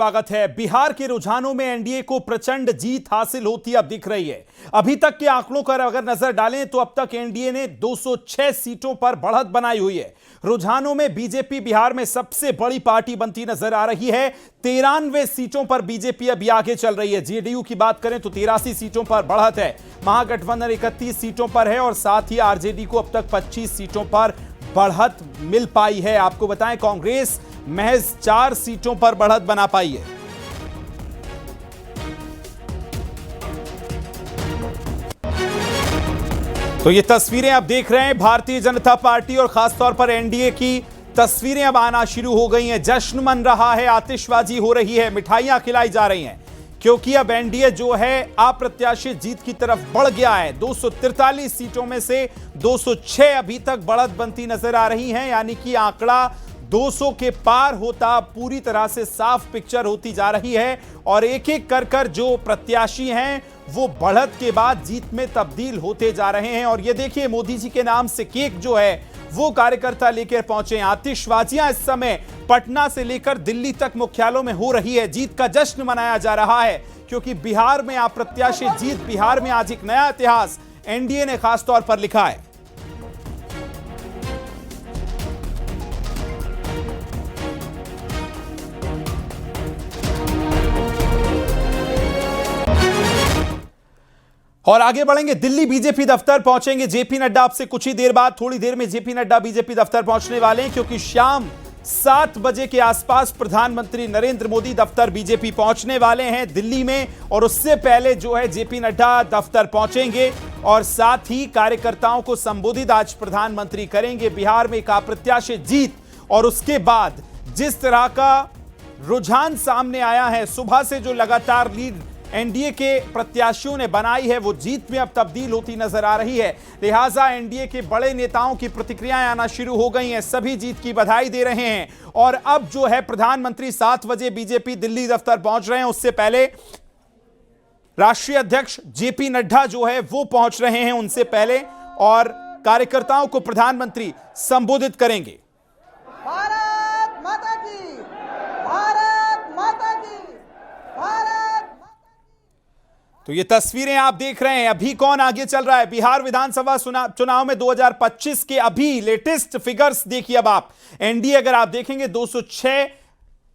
स्वागत है। बिहार के रुझानों में एनडीए को प्रचंड जीत हासिल होती अब दिख रही है। अभी तक के आंकड़ों पर अगर नजर डालें तो अब तक एनडीए ने 206 सीटों पर बढ़त बनाई हुई है। रुझानों में बीजेपी बिहार में सबसे बड़ी पार्टी बनती नजर आ रही है। 93 सीटों पर बीजेपी अभी आगे चल रही है। जेडीयू की बात करें तो 83 सीटों पर बढ़त है। महागठबंधन 31 सीटों पर है और साथ ही आरजेडी को अब तक 25 सीटों पर बढ़त मिल पाई है। आपको बताएं कांग्रेस महज 4 सीटों पर बढ़त बना पाई है। तो ये तस्वीरें आप देख रहे हैं भारतीय जनता पार्टी और खासतौर पर एनडीए की तस्वीरें अब आना शुरू हो गई हैं। जश्न मन रहा है, आतिशबाजी हो रही है, मिठाइयां खिलाई जा रही हैं क्योंकि अब एनडीए जो है अप्रत्याशित जीत की तरफ बढ़ गया है। 243 सीटों में से 206 अभी तक बढ़त बनती नजर आ रही है, यानी कि आंकड़ा 200 के पार होता पूरी तरह से साफ पिक्चर होती जा रही है और एक एक कर जो प्रत्याशी हैं वो बढ़त के बाद जीत में तब्दील होते जा रहे हैं। और ये देखिए मोदी जी के नाम से केक जो है वो कार्यकर्ता लेकर पहुंचे। आतिशबाजियां इस समय पटना से लेकर दिल्ली तक मुख्यालयों में हो रही है। जीत का जश्न मनाया जा रहा है क्योंकि बिहार में अप्रत्याशित जीत, बिहार में आज एक नया इतिहास एनडीए ने खासतौर पर लिखा है। और आगे बढ़ेंगे, दिल्ली बीजेपी दफ्तर पहुंचेंगे जेपी नड्डा। आपसे कुछ ही देर बाद, थोड़ी देर में जेपी नड्डा बीजेपी दफ्तर पहुंचने वाले हैं क्योंकि शाम 7 बजे के आसपास प्रधानमंत्री नरेंद्र मोदी दफ्तर बीजेपी पहुंचने वाले हैं दिल्ली में। और उससे पहले जो है जेपी नड्डा दफ्तर पहुंचेंगे और साथ ही कार्यकर्ताओं को संबोधित आज प्रधानमंत्री करेंगे। बिहार में एक अप्रत्याशित जीत और उसके बाद जिस तरह का रुझान सामने आया है, सुबह से जो लगातार लीड एनडीए के प्रत्याशियों ने बनाई है वो जीत में अब तब्दील होती नजर आ रही है। लिहाजा एनडीए के बड़े नेताओं की प्रतिक्रियाएं आना शुरू हो गई हैं, सभी जीत की बधाई दे रहे हैं। और अब जो है प्रधानमंत्री 7 बजे बीजेपी दिल्ली दफ्तर पहुंच रहे हैं, उससे पहले राष्ट्रीय अध्यक्ष जेपी नड्डा जो है वो पहुंच रहे हैं उनसे पहले और कार्यकर्ताओं को प्रधानमंत्री संबोधित करेंगे। भारत माता की, भारत माता की, भारत। तो ये तस्वीरें आप देख रहे हैं। अभी कौन आगे चल रहा है बिहार विधानसभा चुनाव में 2025 के अभी लेटेस्ट फिगर्स देखिए। अब आप एनडीए अगर आप देखेंगे 206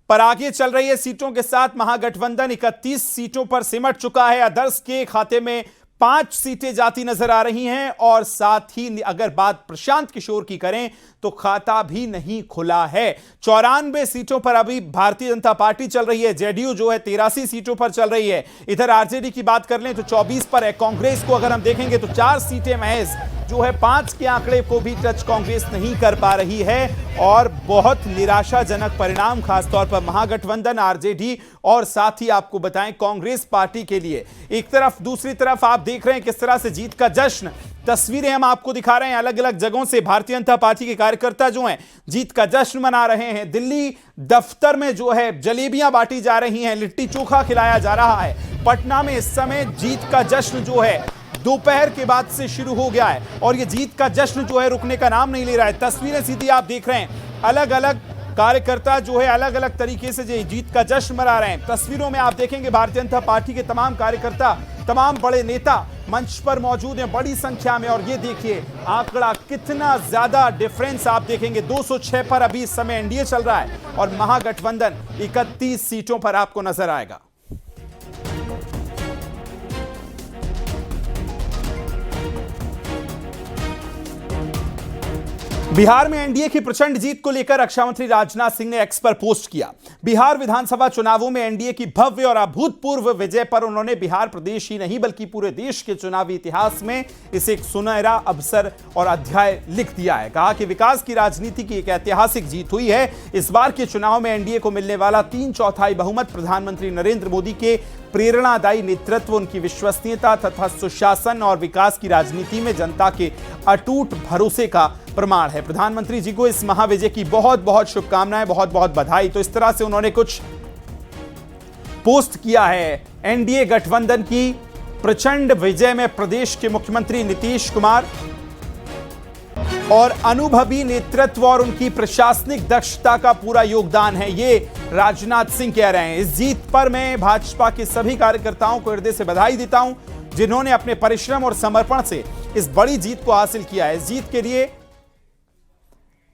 पर आगे चल रही है सीटों के साथ। महागठबंधन 31 सीटों पर सिमट चुका है। अदर्स के खाते में 5 सीटें जाती नजर आ रही हैं और साथ ही अगर बात प्रशांत किशोर की करें तो खाता भी नहीं खुला है। 94 सीटों पर अभी भारतीय जनता पार्टी चल रही है। जेडीयू जो है 83 सीटों पर चल रही है। इधर आरजेडी की बात कर लें तो 24 पर है। कांग्रेस को अगर हम देखेंगे तो 4 सीटें महज जो है 5 के आंकड़े को भी टच कांग्रेस नहीं कर पा रही है और बहुत निराशाजनक परिणाम खासतौर पर महागठबंधन, आरजेडी और साथ ही आपको बताएं कांग्रेस पार्टी के लिए। एक तरफ, दूसरी तरफ आप देख रहे हैं किस तरह से जीत का जश्न, तस्वीरें हम आपको दिखा रहे हैं अलग अलग जगहों से। भारतीय जनता पार्टी के कार्यकर्ता जो हैं जीत का जश्न मना रहे हैं। दिल्ली दफ्तर में जो है जलेबियां बांटी जा रही हैं, लिट्टी चोखा खिलाया जा रहा है। पटना में इस समय जीत का जश्न जो है दोपहर के बाद से शुरू हो गया है और ये जीत का जश्न जो है रुकने का नाम नहीं ले रहा है। तस्वीरें सीधी आप देख रहे हैं, अलग अलग कार्यकर्ता जो है अलग अलग तरीके से जीत का जश्न मना रहे हैं। तस्वीरों में आप देखेंगे भारतीय जनता पार्टी के तमाम कार्यकर्ता, तमाम बड़े नेता मंच पर मौजूद हैं बड़ी संख्या में। और ये देखिए आंकड़ा कितना ज्यादा डिफरेंस आप देखेंगे। 206 पर अभी इस समय एनडीए चल रहा है और महागठबंधन 31 सीटों पर आपको नजर आएगा। बिहार में एनडीए की प्रचंड जीत को लेकर रक्षा मंत्री राजनाथ सिंह ने एक्स पर पोस्ट किया। बिहार विधानसभा चुनावों में एनडीए की भव्य और अभूतपूर्व विजय पर उन्होंने बिहार प्रदेश ही नहीं बल्कि पूरे देश के चुनावी इतिहास में इसे एक सुनहरा अवसर और अध्याय लिख दिया है। कहा कि विकास की राजनीति की एक ऐतिहासिक जीत हुई है। इस बार के चुनाव में एनडीए को मिलने वाला 3/4 बहुमत प्रधानमंत्री नरेंद्र मोदी के प्रेरणादायी नेतृत्व, उनकी विश्वसनीयता तथा सुशासन और विकास की राजनीति में जनता के अटूट भरोसे का प्रमाण है। प्रधानमंत्री जी को इस महाविजय की बहुत बहुत शुभकामनाएं, बहुत बहुत बधाई। तो इस तरह से उन्होंने कुछ पोस्ट किया है। एनडीए गठबंधन की प्रचंड विजय में प्रदेश के मुख्यमंत्री नीतीश कुमार और अनुभवी नेतृत्व और उनकी प्रशासनिक दक्षता का पूरा योगदान है। ये राजनाथ सिंह कह रहे हैं। इस जीत पर मैं भाजपा के सभी कार्यकर्ताओं को हृदय से बधाई देता हूं, जिन्होंने अपने परिश्रम और समर्पण से इस बड़ी जीत को हासिल किया है। इस जीत के लिए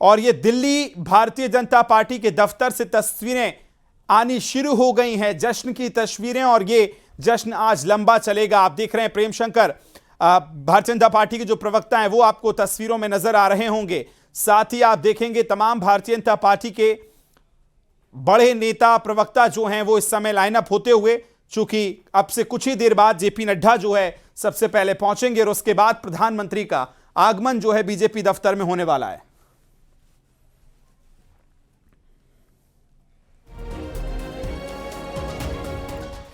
और ये दिल्ली भारतीय जनता पार्टी के दफ्तर से तस्वीरें आनी शुरू हो गई हैं, जश्न की तस्वीरें, और ये जश्न आज लंबा चलेगा। आप देख रहे हैं प्रेम शंकर, भारतीय जनता पार्टी के जो प्रवक्ता हैं वो आपको तस्वीरों में नजर आ रहे होंगे। साथ ही आप देखेंगे तमाम भारतीय जनता पार्टी के बड़े नेता प्रवक्ता जो हैं वो इस समय लाइनअप होते हुए, चूंकि अब से कुछ ही देर बाद जेपी नड्डा जो है सबसे पहले पहुंचेंगे और उसके बाद प्रधानमंत्री का आगमन जो है बीजेपी दफ्तर में होने वाला है।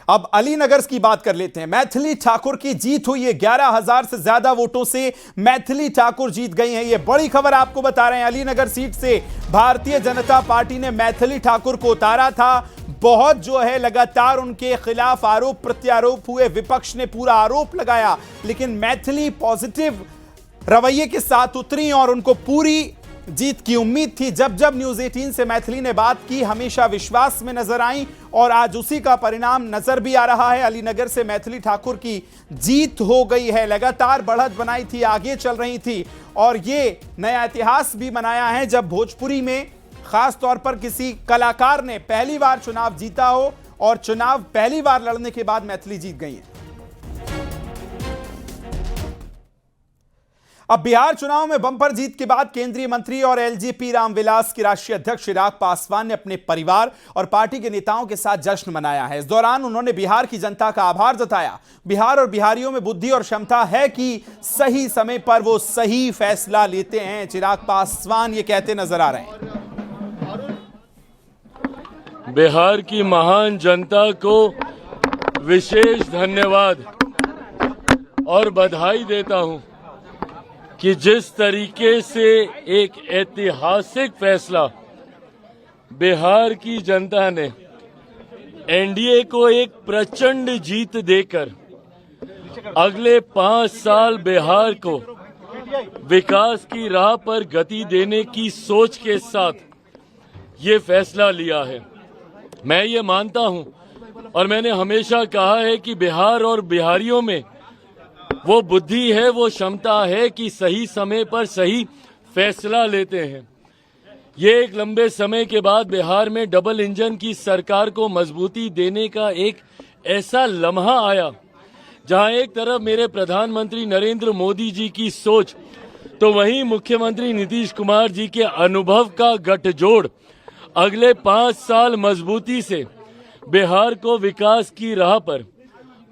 अब अलीनगर की बात कर लेते हैं। मैथिली ठाकुर की जीत हुई है, 11,000 से ज्यादा वोटों से मैथिली ठाकुर जीत गई हैं। ये बड़ी खबर आपको बता रहे हैं। अलीनगर सीट से भारतीय जनता पार्टी ने मैथिली ठाकुर को उतारा था। बहुत जो है लगातार उनके खिलाफ आरोप प्रत्यारोप हुए, विपक्ष ने पूरा आरोप लगाया, लेकिन मैथिली पॉजिटिव रवैये के साथ उतरी और उनको पूरी जीत की उम्मीद थी। जब जब न्यूज 18 से मैथिली ने बात की, हमेशा विश्वास में नजर आई और आज उसी का परिणाम नजर भी आ रहा है। अलीनगर से मैथिली ठाकुर की जीत हो गई है। लगातार बढ़त बनाई थी, आगे चल रही थी और ये नया इतिहास भी बनाया है जब भोजपुरी में खास तौर पर किसी कलाकार ने पहली बार चुनाव जीता हो, और चुनाव पहली बार लड़ने के बाद मैथिली जीत गई है। अब बिहार चुनाव में बंपर जीत के बाद केंद्रीय मंत्री और एलजेपी रामविलास के राष्ट्रीय अध्यक्ष चिराग पासवान ने अपने परिवार और पार्टी के नेताओं के साथ जश्न मनाया है। इस दौरान उन्होंने बिहार की जनता का आभार जताया। बिहार और बिहारियों में बुद्धि और क्षमता है कि सही समय पर वो सही फैसला लेते हैं। चिराग पासवान ये कहते नजर आ रहे हैं। बिहार की महान जनता को विशेष धन्यवाद और बधाई देता हूं कि जिस तरीके से एक ऐतिहासिक फैसला बिहार की जनता ने एनडीए को एक प्रचंड जीत देकर अगले 5 साल बिहार को विकास की राह पर गति देने की सोच के साथ ये फैसला लिया है। मैं ये मानता हूं और मैंने हमेशा कहा है कि बिहार और बिहारियों में वो बुद्धि है, वो क्षमता है कि सही समय पर सही फैसला लेते हैं। ये एक लंबे समय के बाद बिहार में डबल इंजन की सरकार को मजबूती देने का एक ऐसा लम्हा आया जहां एक तरफ मेरे प्रधानमंत्री नरेंद्र मोदी जी की सोच तो वहीं मुख्यमंत्री नीतीश कुमार जी के अनुभव का गठजोड़ अगले 5 साल मजबूती से बिहार को विकास की राह पर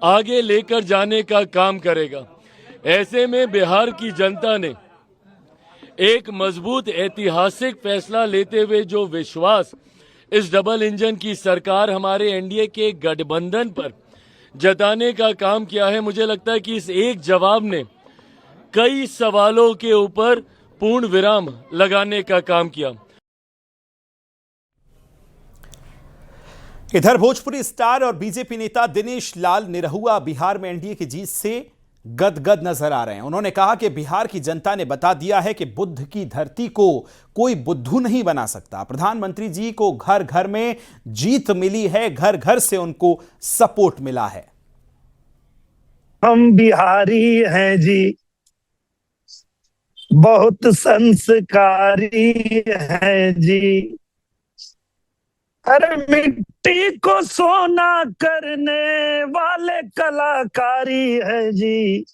आगे लेकर जाने का काम करेगा। ऐसे में बिहार की जनता ने एक मजबूत ऐतिहासिक फैसला लेते हुए जो विश्वास इस डबल इंजन की सरकार हमारे एनडीए के गठबंधन पर जताने का काम किया है, मुझे लगता है कि इस एक जवाब ने कई सवालों के ऊपर पूर्ण विराम लगाने का काम किया। इधर भोजपुरी स्टार और बीजेपी नेता दिनेश लाल निरहुआ बिहार में एनडीए की जीत से गदगद नजर आ रहे हैं। उन्होंने कहा कि बिहार की जनता ने बता दिया है कि बुद्ध की धरती को कोई बुद्धू नहीं बना सकता। प्रधानमंत्री जी को घर घर में जीत मिली है, घर घर से उनको सपोर्ट मिला है। हम बिहारी हैं जी, बहुत संस्कारी हैं जी, अरे मिट्टी को सोना करने वाले कलाकारी है जी।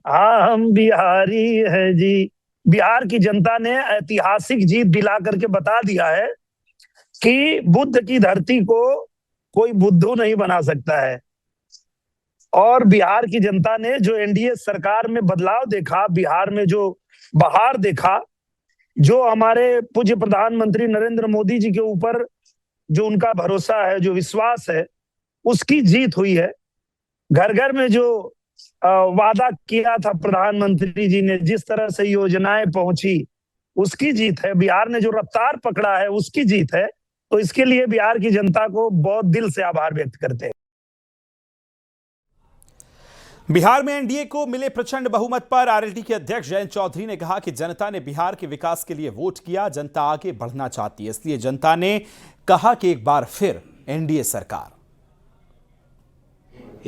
हाँ, हम बिहारी है जी। बिहार की जनता ने ऐतिहासिक जीत दिला करके बता दिया है कि बुद्ध की धरती को कोई बुद्धू नहीं बना सकता है। और बिहार की जनता ने जो एनडीए सरकार में बदलाव देखा, बिहार में जो बहार देखा, जो हमारे पूज्य प्रधानमंत्री नरेंद्र मोदी जी के ऊपर जो उनका भरोसा है, जो विश्वास है, उसकी जीत हुई है। घर घर में जो वादा किया था प्रधानमंत्री जी ने, जिस तरह से योजनाएं पहुंची, उसकी जीत है। बिहार ने जो रफ्तार पकड़ा है, उसकी जीत है। तो इसके लिए बिहार की जनता को बहुत दिल से आभार व्यक्त करते हैं। बिहार में एनडीए को मिले प्रचंड बहुमत पर आरएलडी के अध्यक्ष जयंत चौधरी ने कहा कि जनता ने बिहार के विकास के लिए वोट किया, जनता आगे बढ़ना चाहती है, इसलिए जनता ने कहा कि एक बार फिर एनडीए सरकार।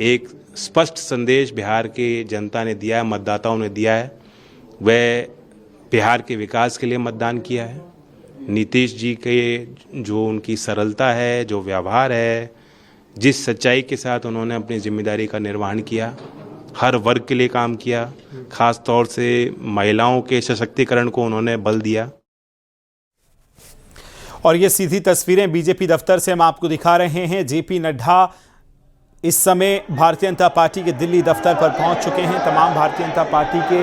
एक स्पष्ट संदेश बिहार की जनता ने दिया है, मतदाताओं ने दिया है, वह बिहार के विकास के लिए मतदान किया है। नीतीश जी के जो उनकी सरलता है, जो व्यवहार है, जिस सच्चाई के साथ उन्होंने अपनी जिम्मेदारी का निर्वहन किया, हर वर्ग के लिए काम किया, खास तौर से महिलाओं के सशक्तिकरण को उन्होंने बल दिया। और ये सीधी तस्वीरें बीजेपी दफ्तर से हम आपको दिखा रहे हैं। जेपी नड्डा इस समय भारतीय जनता पार्टी के दिल्ली दफ्तर पर पहुंच चुके हैं। तमाम भारतीय जनता पार्टी के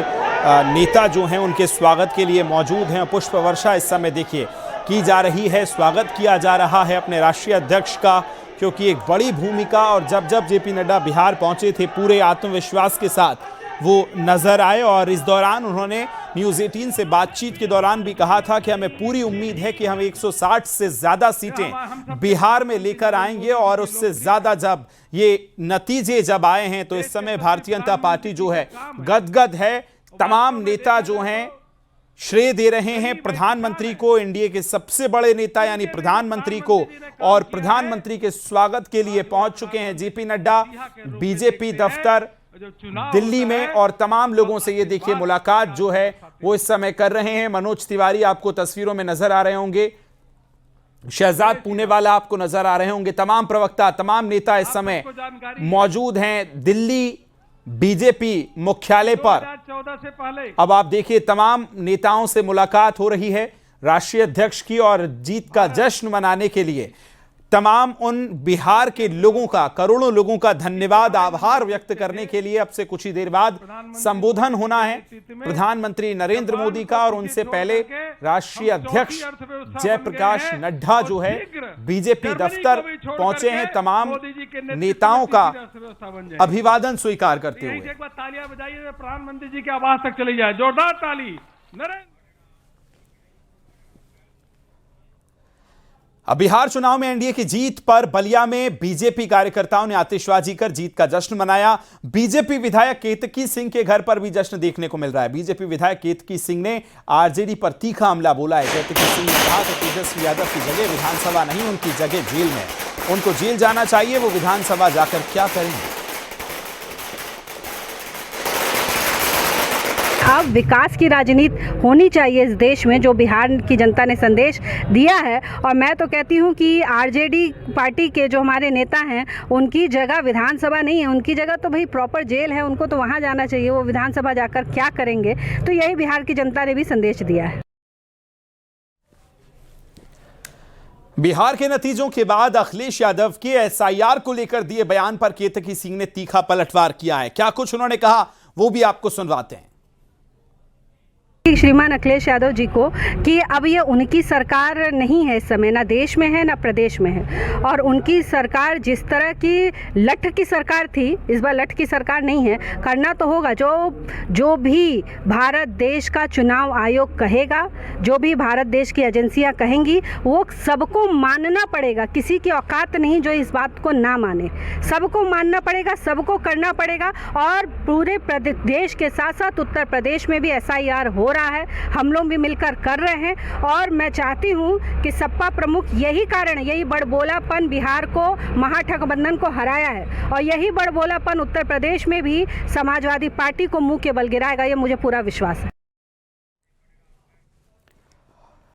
नेता जो हैं उनके स्वागत के लिए मौजूद हैं। पुष्प वर्षा इस समय देखिए की जा रही है, स्वागत किया जा रहा है अपने राष्ट्रीय अध्यक्ष का, क्योंकि एक बड़ी भूमिका और जब जेपी नड्डा बिहार पहुंचे थे पूरे आत्मविश्वास के साथ वो नजर आए। और इस दौरान उन्होंने न्यूज़ 18 से बातचीत के दौरान भी कहा था कि हमें पूरी उम्मीद है कि हम 160 से ज्यादा सीटें बिहार में लेकर आएंगे। और उससे ज्यादा जब ये नतीजे जब आए हैं तो इस समय भारतीय जनता पार्टी जो है गदगद है। तमाम नेता जो हैं श्रेय दे रहे हैं प्रधानमंत्री को, एनडीए के सबसे बड़े नेता यानी प्रधानमंत्री को, और प्रधानमंत्री के स्वागत के लिए पहुंच चुके हैं जेपी नड्डा बीजेपी दफ्तर दिल्ली में। और तमाम लोगों से ये देखिए मुलाकात जो है वो इस समय कर रहे हैं। मनोज तिवारी आपको तस्वीरों में नजर आ रहे होंगे, शहजाद पूनेवाला आपको नजर आ रहे होंगे। तमाम प्रवक्ता, तमाम नेता इस समय मौजूद हैं दिल्ली बीजेपी मुख्यालय पर। 2014 से पहले अब आप देखिए तमाम नेताओं से मुलाकात हो रही है राष्ट्रीय अध्यक्ष की, और जीत का जश्न मनाने के लिए तमाम उन बिहार के लोगों का, करोड़ों लोगों का धन्यवाद, आभार व्यक्त करने के लिए अब से कुछ ही देर बाद संबोधन होना है प्रधानमंत्री नरेंद्र मोदी का। और उनसे पहले राष्ट्रीय अध्यक्ष जयप्रकाश नड्डा जो है बीजेपी दफ्तर पहुंचे हैं तमाम नेताओं का अभिवादन स्वीकार करते हुए। एक बार तालियां बजाइए, प्रधानमंत्री जी के आवास तक चली जाए, जोरदार ताली। नरेंद्र अब बिहार चुनाव में एनडीए की जीत पर बलिया में बीजेपी कार्यकर्ताओं ने आतिशबाजी कर जीत का जश्न मनाया। बीजेपी विधायक केतकी सिंह के घर पर भी जश्न देखने को मिल रहा है। बीजेपी विधायक केतकी सिंह ने आरजेडी पर तीखा हमला बोला है। केतकी सिंह ने कहा कि तेजस्वी यादव की जगह विधानसभा नहीं, उनकी जगह जेल में, उनको जेल जाना चाहिए, वो विधानसभा जाकर क्या करेंगे। अब विकास की राजनीति होनी चाहिए इस देश में, जो बिहार की जनता ने संदेश दिया है। और मैं तो कहती हूं कि आरजेडी पार्टी के जो हमारे नेता हैं उनकी जगह विधानसभा नहीं है, उनकी जगह तो भाई प्रॉपर जेल है, उनको तो वहां जाना चाहिए। वो विधानसभा जाकर क्या करेंगे, तो यही बिहार की जनता ने भी संदेश दिया है। बिहार के नतीजों के बाद अखिलेश यादव के एसआईआर को लेकर दिए बयान पर केतकी सिंह ने तीखा पलटवार किया है। क्या कुछ उन्होंने कहा वो भी आपको सुनवाते हैं। श्रीमान अखिलेश यादव जी को कि अब ये उनकी सरकार नहीं है इस समय, ना देश में है ना प्रदेश में है। और उनकी सरकार जिस तरह की लठ की सरकार थी, इस बार लठ की सरकार नहीं है। करना तो होगा जो भी भारत देश का चुनाव आयोग कहेगा, जो भी भारत देश की एजेंसियां कहेंगी, वो सबको मानना पड़ेगा। किसी की औकात नहीं जो इस बात को ना माने, सबको मानना पड़ेगा, सबको करना पड़ेगा। और पूरे देश के साथ साथ उत्तर प्रदेश में भी एसआईआर हो रहा है, हम लोग भी मिलकर कर रहे हैं। और मैं चाहती हूं कि सपा प्रमुख यही कारण है, यही बड़बोलापन बिहार को, महागठबंधन को हराया है, और यही बड़बोलापन उत्तर प्रदेश में भी समाजवादी पार्टी को मुंह के बल गिराएगा, ये मुझे पूरा विश्वास है।